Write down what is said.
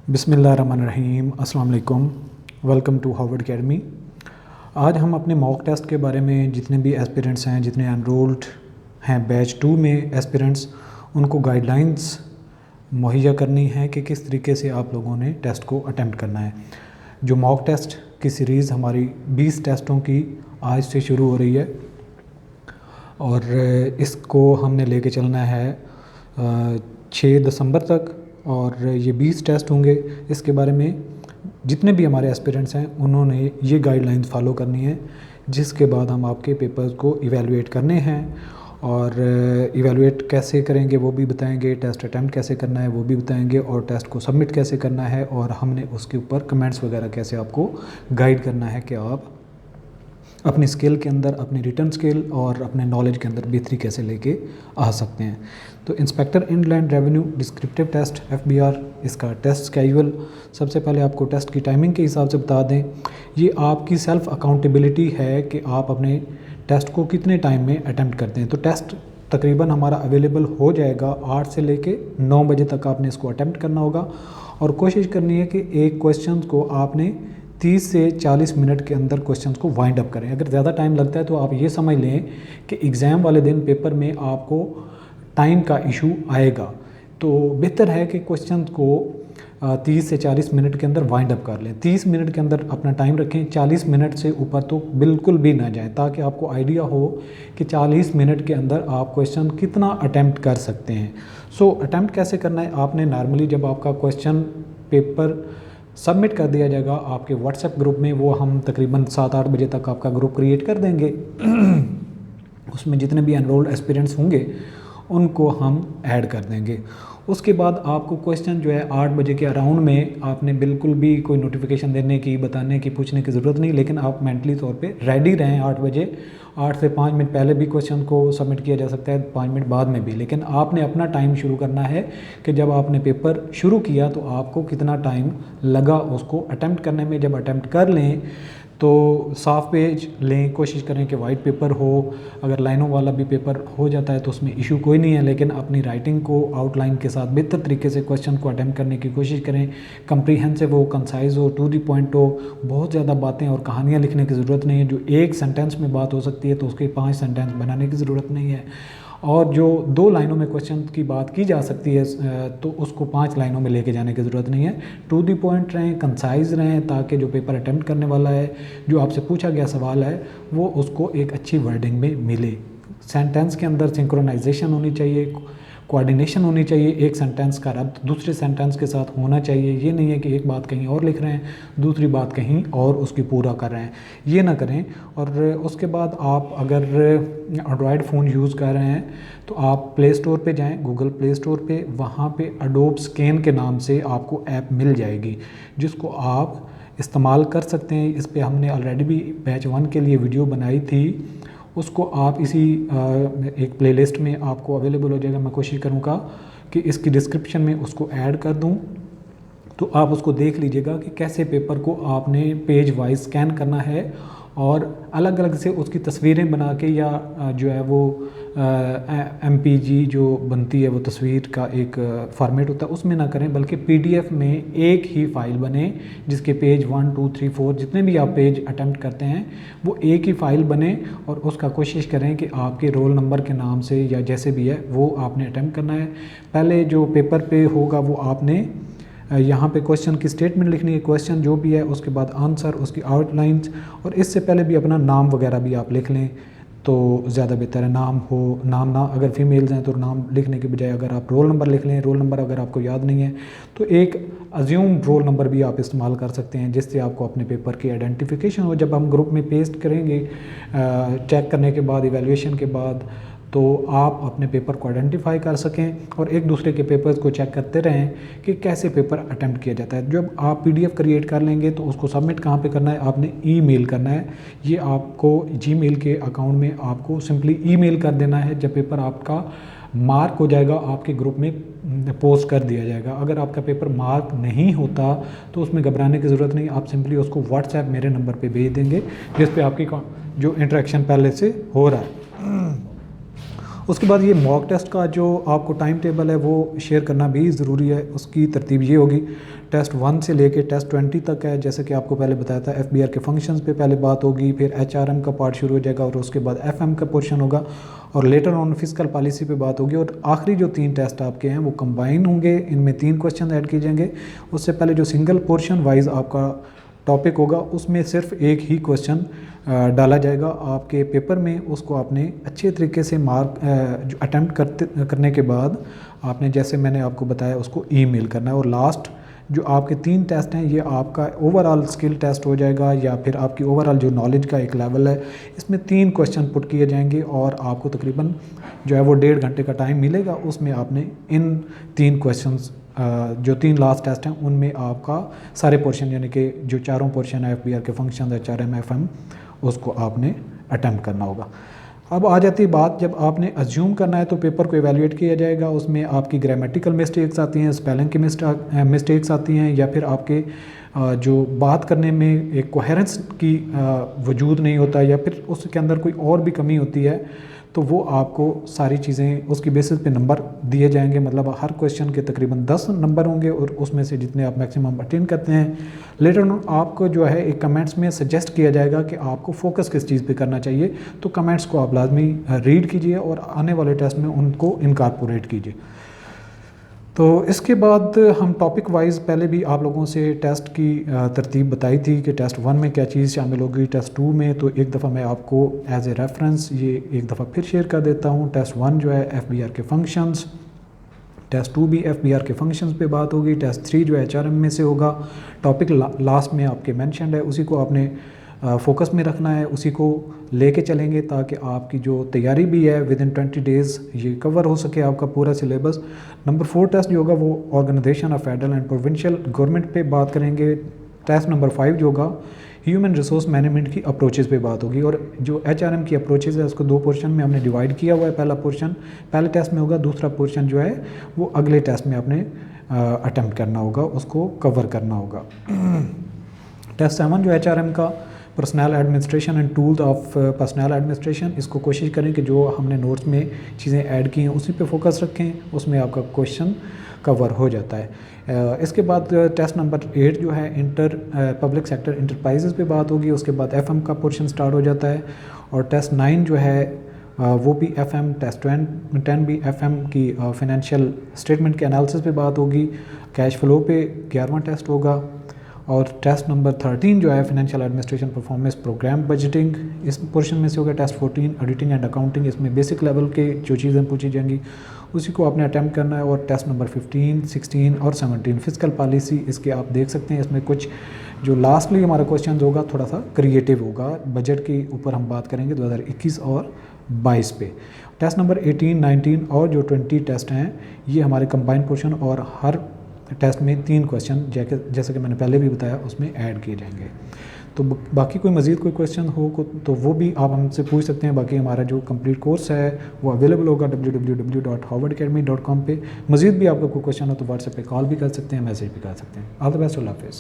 बिस्मिल्लाहिर्रहमानिर्रहीम, अस्सलाम वालेकुम। Welcome to Harvard academy. आज हम अपने मॉक टेस्ट के बारे में जितने भी एस्पिरेंट्स हैं, जितने एनरोल्ड हैं बैच 2 में एस्पिरेंट्स, उनको गाइडलाइंस मुहैया करनी है कि किस तरीके से आप लोगों ने टेस्ट को अटेम्प्ट करना है। जो मॉक टेस्ट की सीरीज़ हमारी 20 टेस्टों की आज से शुरू हो रही है और इसको हमने लेके चलना है 6 दिसंबर तक और ये 20 टेस्ट होंगे। इसके बारे में जितने भी हमारे एस्पिरेंट्स हैं उन्होंने ये गाइडलाइंस फॉलो करनी है, जिसके बाद हम आपके पेपर्स को इवैल्यूएट करने हैं और इवैल्यूएट कैसे करेंगे वो भी बताएंगे, टेस्ट अटैम्प्ट कैसे करना है वो भी बताएंगे और टेस्ट को सबमिट कैसे करना है और हमने उसके ऊपर कमेंट्स वगैरह कैसे आपको गाइड करना है कि आप अपनी स्किल के अंदर, अपनी रिटर्न स्किल और अपने नॉलेज के अंदर बेहतरी कैसे लेके आ सकते हैं। तो inspector inland revenue descriptive test FBR, इसका टेस्ट स्केड्यूल सबसे पहले आपको टेस्ट की टाइमिंग के हिसाब से बता दें। ये आपकी सेल्फ अकाउंटेबिलिटी है कि आप अपने टेस्ट को कितने टाइम में अटैम्प्ट करते हैं। तो टेस्ट तकरीबन हमारा अवेलेबल हो जाएगा 8 से लेके 9 बजे तक आपने इसको अटैम्प्ट करना होगा और कोशिश करनी है कि एक क्वेश्चन को आपने 30 से 40 मिनट के अंदर क्वेश्चंस को वाइंड अप करें। अगर ज़्यादा टाइम लगता है तो आप ये समझ लें कि एग्ज़ाम वाले दिन पेपर में आपको टाइम का इशू आएगा। तो बेहतर है कि क्वेश्चंस को 30 से 40 मिनट के अंदर वाइंड अप कर लें। 30 मिनट के अंदर अपना टाइम रखें, 40 मिनट से ऊपर तो बिल्कुल भी ना जाएं, ताकि आपको आइडिया हो कि 40 मिनट के अंदर आप क्वेश्चन कितना अटैम्प्ट कर सकते हैं। सो अटैम्प्ट कैसे करना है, आपने नॉर्मली जब आपका क्वेश्चन पेपर सबमिट कर दिया जाएगा आपके व्हाट्सएप ग्रुप में, वो हम तकरीबन 7-8 बजे तक आपका ग्रुप क्रिएट कर देंगे। उसमें जितने भी एनरोल्ड एस्पिरेंट्स होंगे उनको हम ऐड कर देंगे। उसके बाद आपको क्वेश्चन जो है 8 बजे के अराउंड में आपने बिल्कुल भी कोई नोटिफिकेशन देने की, बताने की, पूछने की ज़रूरत नहीं, लेकिन आप मेंटली तौर पे रेडी रहें। 8 बजे 8 से 5 मिनट पहले भी क्वेश्चन को सबमिट किया जा सकता है, 5 मिनट बाद में भी, लेकिन आपने अपना टाइम शुरू करना है कि जब आपने पेपर शुरू किया तो आपको कितना टाइम लगा उसको अटैम्प्ट करने में। जब अटैम्प्ट कर लें तो साफ़ पेज लें, कोशिश करें कि वाइट पेपर हो। अगर लाइनों वाला भी पेपर हो जाता है तो उसमें इशू कोई नहीं है, लेकिन अपनी राइटिंग को आउटलाइन के साथ बेहतर तरीके से क्वेश्चन को अटेम्प्ट करने की कोशिश करें। कंप्रीहेंसिव हो, कंसाइज हो, टू द पॉइंट हो। बहुत ज़्यादा बातें और कहानियाँ लिखने की ज़रूरत नहीं है। जो एक सेंटेंस में बात हो सकती है तो उसके 5 सेंटेंस बनाने की ज़रूरत नहीं है, और जो 2 लाइनों में क्वेश्चन की बात की जा सकती है तो उसको 5 लाइनों में लेके जाने की ज़रूरत नहीं है। टू दी पॉइंट रहें, कंसाइज रहें, ताकि जो पेपर अटेम्प्ट करने वाला है, जो आपसे पूछा गया सवाल है, वो उसको एक अच्छी वर्डिंग में मिले। सेंटेंस के अंदर सिंक्रोनाइजेशन होनी चाहिए, कोऑर्डिनेशन होनी चाहिए। एक सेंटेंस का रब्त दूसरे सेंटेंस के साथ होना चाहिए। ये नहीं है कि एक बात कहीं और लिख रहे हैं, दूसरी बात कहीं और उसकी पूरा कर रहे हैं, ये ना करें। और उसके बाद आप अगर एंड्रॉयड फ़ोन यूज़ कर रहे हैं तो आप प्ले स्टोर पे जाएं, गूगल प्ले स्टोर पे, वहाँ पे अडोब स्कैन के नाम से आपको ऐप मिल जाएगी, जिसको आप इस्तेमाल कर सकते हैं। इस पे हमने ऑलरेडी भी बैच 1 के लिए वीडियो बनाई थी, उसको आप इसी एक प्लेलिस्ट में आपको अवेलेबल हो जाएगा। मैं कोशिश करूँगा कि इसकी डिस्क्रिप्शन में उसको ऐड कर दूँ, तो आप उसको देख लीजिएगा कि कैसे पेपर को आपने पेज वाइज स्कैन करना है और अलग अलग से उसकी तस्वीरें बना के, या जो है वो MPG जो बनती है वो तस्वीर का एक फॉर्मेट होता है, उसमें ना करें, बल्कि PDF में एक ही फ़ाइल बने जिसके पेज 1, 2, 3, 4 जितने भी आप पेज अटेम्प्ट करते हैं वो एक ही फ़ाइल बने, और उसका कोशिश करें कि आपके रोल नंबर के नाम से या जैसे भी है वो आपने अटेम्प्ट करना है। पहले जो पेपर पे होगा वो आपने यहाँ पे क्वेश्चन की स्टेटमेंट लिखनी है, क्वेश्चन जो भी है, उसके बाद आंसर, उसकी आउटलाइंस, और इससे पहले भी अपना नाम वगैरह भी आप लिख लें तो ज़्यादा बेहतर है। नाम हो, नाम ना, अगर फीमेल्स हैं तो नाम लिखने के बजाय अगर आप रोल नंबर लिख लें, रोल नंबर अगर आपको याद नहीं है तो एक अज्यूम रोल नंबर भी आप इस्तेमाल कर सकते हैं, जिससे आपको अपने पेपर की आइडेंटिफिकेशन हो। जब हम ग्रुप में पेस्ट करेंगे चेक करने के बाद, इवैल्यूएशन के बाद, तो आप अपने पेपर को आइडेंटिफाई कर सकें और एक दूसरे के पेपर्स को चेक करते रहें कि कैसे पेपर अटेम्प्ट किया जाता है। जब आप PDF क्रिएट कर लेंगे तो उसको सबमिट कहाँ पे करना है, आपने ईमेल करना है। ये आपको जीमेल के अकाउंट में आपको सिंपली ईमेल कर देना है। जब पेपर आपका मार्क हो जाएगा आपके ग्रुप में पोस्ट कर दिया जाएगा। अगर आपका पेपर मार्क नहीं होता तो उसमें घबराने की ज़रूरत नहीं, आप सिंपली उसको व्हाट्सएप मेरे नंबर पे भेज देंगे जिस पे आपकी जो इंटरेक्शन पहले से हो रहा है। उसके बाद ये मॉक टेस्ट का जो आपको टाइम टेबल है वो शेयर करना भी ज़रूरी है। उसकी तरतीब ये होगी, टेस्ट 1 से लेके टेस्ट 20 तक है। जैसे कि आपको पहले बताया था, FBR के फंक्शंस पे पहले बात होगी, फिर HRM का पार्ट शुरू हो जाएगा और उसके बाद FM का पोर्शन होगा और लेटर ऑन फिजिकल पॉलिसी पे बात होगी। और आखिरी जो 3 टेस्ट आपके हैं वो कंबाइन होंगे, इनमें 3 क्वेश्चन ऐड किए जाएंगे। उससे पहले जो सिंगल पोर्शन वाइज आपका टॉपिक होगा उसमें सिर्फ एक ही क्वेश्चन डाला जाएगा आपके पेपर में। उसको आपने अच्छे तरीके से जो अटैम्प्ट करने के बाद आपने, जैसे मैंने आपको बताया, उसको ईमेल करना है। और लास्ट जो आपके 3 टेस्ट हैं ये आपका ओवरऑल स्किल टेस्ट हो जाएगा या फिर आपकी ओवरऑल जो नॉलेज का एक लेवल है, इसमें 3 क्वेश्चन पुट किए जाएंगे और आपको तकरीबन जो है वो 1.5 घंटे का टाइम मिलेगा। उसमें आपने इन 3 क्वेश्चंस जो 3 लास्ट टेस्ट हैं उनमें आपका सारे पोर्शन, यानी कि जो चारों पोर्शन है FBR के फंक्शन, HRM, FM, उसको आपने अटैम्प्ट करना होगा। अब आ जाती है बात, जब आपने अज्यूम करना है तो पेपर को एवेलुएट किया जाएगा। उसमें आपकी ग्रामेटिकल मिस्टेक्स आती हैं, स्पेलिंग की मिस्टेक्स आती हैं, या फिर आपके जो बात करने में एक कोहेरेंस की वजूद नहीं होता, या फिर उसके अंदर कोई और भी कमी होती है, तो वो आपको सारी चीज़ें उसकी बेसिस पे नंबर दिए जाएंगे। मतलब हर क्वेश्चन के तकरीबन 10 नंबर होंगे और उसमें से जितने आप मैक्सिमम अटेंड करते हैं, लेटर ऑन आपको जो है एक कमेंट्स में सजेस्ट किया जाएगा कि आपको फोकस किस चीज़ पे करना चाहिए। तो कमेंट्स को आप लाजमी रीड कीजिए और आने वाले टेस्ट में उनको इनकॉर्पोरेट कीजिए। तो इसके बाद हम टॉपिक वाइज पहले भी आप लोगों से टेस्ट की तरतीब बताई थी कि टेस्ट 1 में क्या चीज़ शामिल होगी, टेस्ट 2 में। तो एक दफ़ा मैं आपको एज ए रेफरेंस ये एक दफ़ा फिर शेयर कर देता हूँ। टेस्ट 1 जो है FBR के फंक्शंस, टेस्ट 2 भी FBR के फंक्शंस पे बात होगी, टेस्ट 3 जो HRM में से होगा। टॉपिक लास्ट में आपके मेंशन्ड है, उसी को आपने फोकस में रखना है, उसी को लेके चलेंगे ताकि आपकी जो तैयारी भी है विद इन 20 डेज़ ये कवर हो सके आपका पूरा सिलेबस। नंबर 4 टेस्ट जो होगा वो organization of federal and provincial government पे बात करेंगे। टेस्ट नंबर 5 जो होगा ह्यूमन रिसोर्स मैनेजमेंट की अप्रोचेस पे बात होगी। और जो HRM की अप्रोचेस है उसको 2 पोर्शन में हमने डिवाइड किया हुआ है। पहला पोर्शन पहले टेस्ट में होगा, दूसरा पोर्शन जो है वो अगले टेस्ट में आपने अटैम्प्ट करना होगा, उसको कवर करना होगा। टेस्ट 7 जो HRM का personal administration and tools of personal administration, इसको कोशिश करें कि जो हमने नोट्स में चीज़ें ऐड की हैं उसी पे फोकस रखें, उसमें आपका क्वेश्चन कवर हो जाता है। इसके बाद टेस्ट नंबर 8 जो है इंटर पब्लिक सेक्टर इंटरप्राइजेज़ पे बात होगी। उसके बाद FM का पोर्शन स्टार्ट हो जाता है। और टेस्ट 9 जो है वो भी FM, टेस्ट 10 भी FM की फाइनेंशियल स्टेटमेंट के एनालिसिस पे बात होगी। कैश फ्लो पे 11वां टेस्ट होगा। और टेस्ट नंबर 13 जो है financial administration performance program budgeting, इस पोर्शन में से होगा। टेस्ट 14 ऑडिटिंग एंड अकाउंटिंग, इसमें बेसिक लेवल के जो चीज़ें पूछी जाएंगी उसी को आपने अटैम्प्ट करना है। और टेस्ट नंबर 15, 16 और 17 फिजिकल पॉलिसी, इसके आप देख सकते हैं इसमें कुछ जो लास्टली हमारा क्वेश्चन होगा थोड़ा सा क्रिएटिव होगा। बजट के ऊपर हम बात करेंगे 2021 और 22 पे। टेस्ट नंबर 18, 19 और जो 20 टेस्ट हैं ये हमारे कंबाइंड पोर्शन और हर टेस्ट में 3 क्वेश्चन जैसे कि मैंने पहले भी बताया उसमें ऐड किए जाएंगे। तो बाकी कोई मज़ीद कोई क्वेश्चन हो तो वो भी आप हमसे पूछ सकते हैं। बाकी हमारा जो कंप्लीट कोर्स है वो अवेलेबल होगा www.harvardacademy.com पे। मज़ीद भी आपका कोई क्वेश्चन हो तो व्हाट्सएप पे कॉल भी कर सकते हैं, मैसेज भी कर सकते हैं। ऑल द बेस्ट, अल्लाह हाफ़िज़।